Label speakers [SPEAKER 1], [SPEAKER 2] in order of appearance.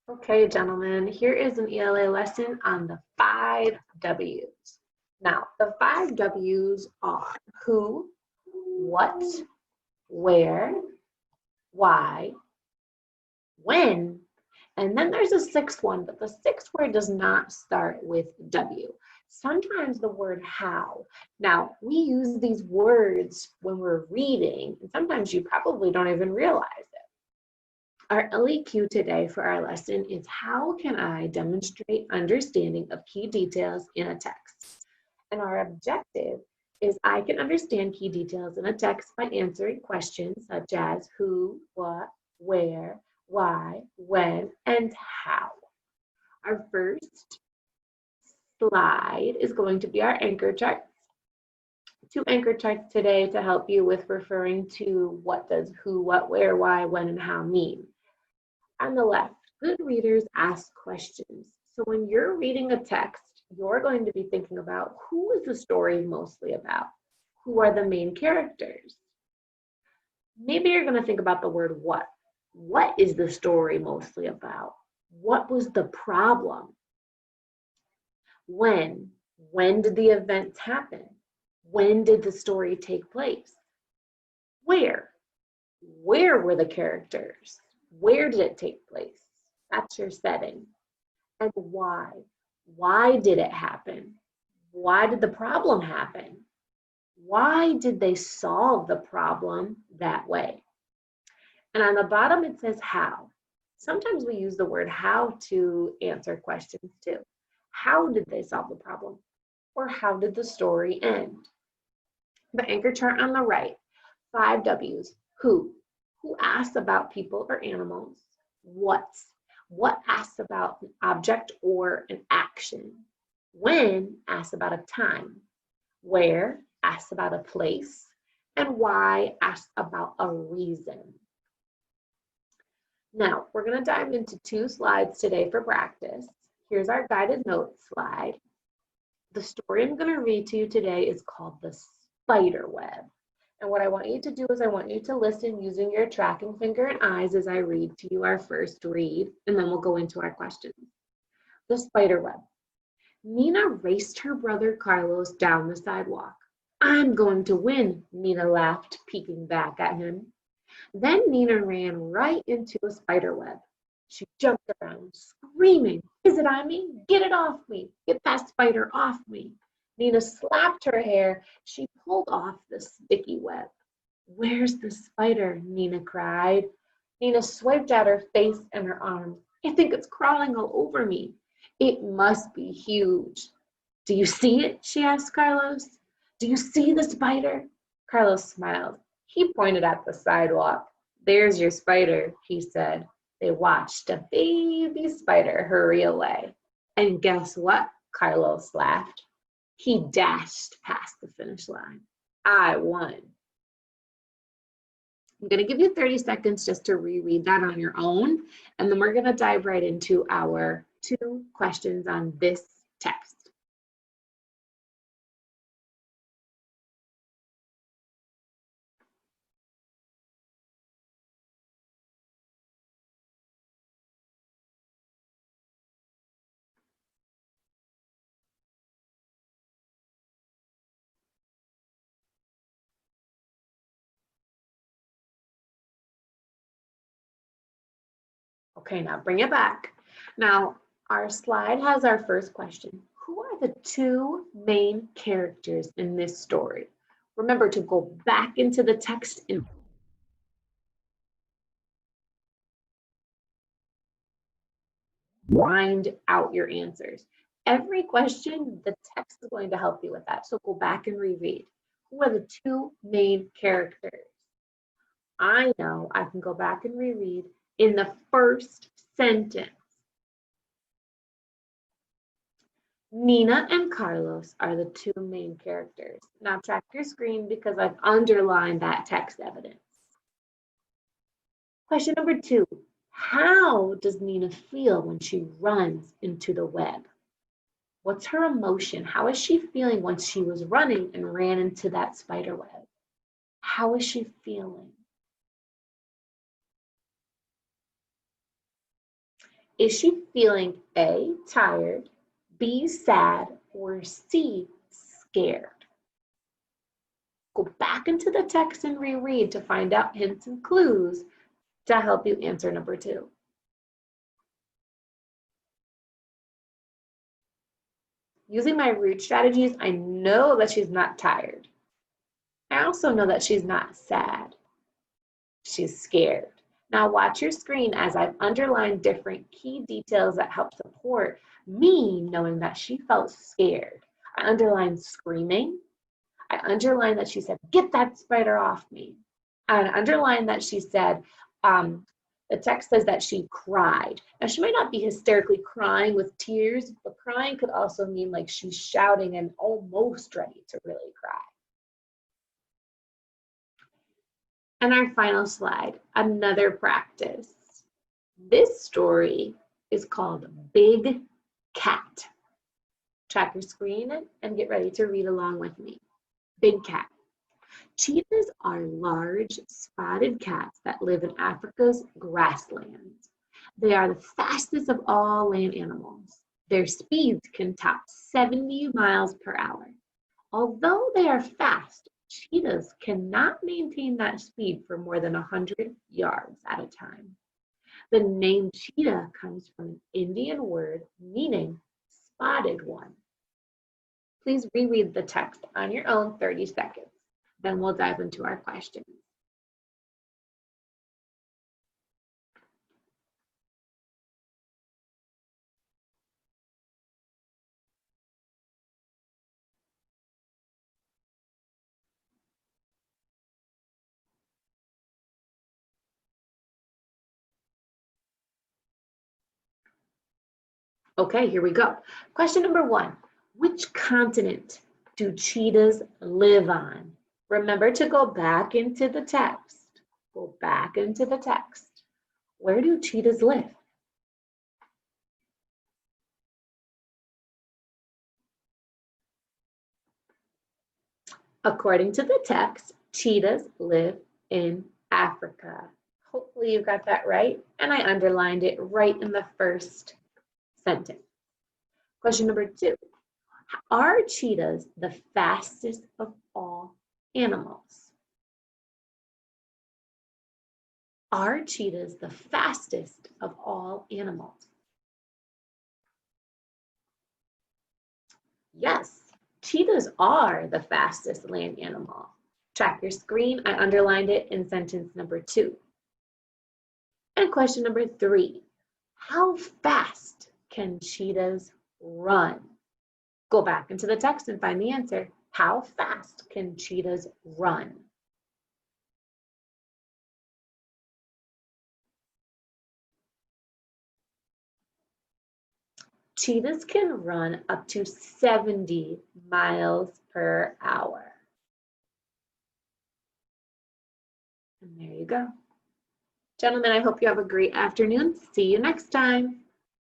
[SPEAKER 1] Okay, gentlemen, here is an ELA lesson on the 5 W's. Now, the 5 W's are who, what, where, why, when, and then there's a sixth one, but the sixth word does not start with W. Sometimes the word how. Now, we use these words when we're reading, and sometimes you probably don't even realize it. Our LEQ today for our lesson is how can I demonstrate understanding of key details in a text? And our objective is I can understand key details in a text by answering questions such as who, what, where, why, when, and how. Our first slide is going to be our anchor charts. 2 anchor charts today to help you with referring to what does who, what, where, why, when, and how mean. On the left, good readers ask questions. So when you're reading a text, you're going to be thinking about who is the story mostly about? Who are the main characters? Maybe you're going to think about the word what. What is the story mostly about? What was the problem? When? When did the events happen? When did the story take place? Where? Where were the characters? Where did it take place? That's your setting. And why? Why did it happen? Why did the problem happen? Why did they solve the problem that way? And on the bottom it says how. Sometimes we use the word how to answer questions too. How did they solve the problem? Or how did the story end? The anchor chart on the right, 5 W's. Who asks about people or animals? What asks about an object or an action? When asks about a time? Where asks about a place? And why asks about a reason? Now, we're going to dive into 2 slides today for practice. Here's our guided notes slide. The story I'm going to read to you today is called The Spider Web. And what I want you to do is I want you to listen using your tracking finger and eyes as I read to you our first read, and then we'll go into our questions. The Spider Web. Nina raced her brother Carlos down the sidewalk. I'm going to win, Nina laughed, peeking back at him. Then Nina ran right into a spider web. She jumped around, screaming, is it on me? Get it off me. Get that spider off me. Nina slapped her hair. She pulled off the sticky web. Where's the spider? Nina cried. Nina swiped at her face and her arms. I think it's crawling all over me. It must be huge. Do you see it? She asked Carlos. Do you see the spider? Carlos smiled. He pointed at the sidewalk. There's your spider, he said. They watched a baby spider hurry away. And guess what? Carlos laughed. He dashed past the finish line. I won. I'm going to give you 30 seconds just to reread that on your own, and then we're going to dive right into our 2 questions on this text. Okay, now bring it back. Now, our slide has our first question. Who are the 2 main characters in this story? Remember to go back into the text and find out your answers. Every question, the text is going to help you with that. So go back and reread. Who are the 2 main characters? I know I can go back and reread in the first sentence. Nina and Carlos are the 2 main characters. Now track your screen because I've underlined that text evidence. Question number 2, how does Nina feel when she runs into the web? What's her emotion? How is she feeling when she was running and ran into that spider web? How is she feeling? Is she feeling A, tired, B, sad, or C, scared? Go back into the text and reread to find out hints and clues to help you answer number 2. Using my root strategies, I know that she's not tired. I also know that she's not sad. She's scared. Now watch your screen as I've underlined different key details that help support me knowing that she felt scared. I underlined screaming. I underlined that she said, "Get that spider off me." And I underlined that she said, the text says that she cried. Now she might not be hysterically crying with tears, but crying could also mean like she's shouting and almost ready to really cry. And our final slide, another practice. This story is called Big Cat. Check your screen and get ready to read along with me. Big Cat. Cheetahs are large, spotted cats that live in Africa's grasslands. They are the fastest of all land animals. Their speeds can top 70 miles per hour. Although they are fast, cheetahs cannot maintain that speed for more than 100 yards at a time. The name cheetah comes from an Indian word meaning spotted one. Please reread the text on your own 30 seconds. Then we'll dive into our questions. Okay, here we go. Question number 1. Which continent do cheetahs live on? Remember to go back into the text. Go back into the text. Where do cheetahs live? According to the text, cheetahs live in Africa. Hopefully you got that right, and I underlined it right in the first sentence. Question number 2. Are cheetahs the fastest of all animals? Are cheetahs the fastest of all animals? Yes, cheetahs are the fastest land animal. Check your screen. I underlined it in sentence number 2. And question number 3. How fast can cheetahs run? Go back into the text and find the answer. How fast can cheetahs run? Cheetahs can run up to 70 miles per hour. And there you go. Gentlemen, I hope you have a great afternoon. See you next time.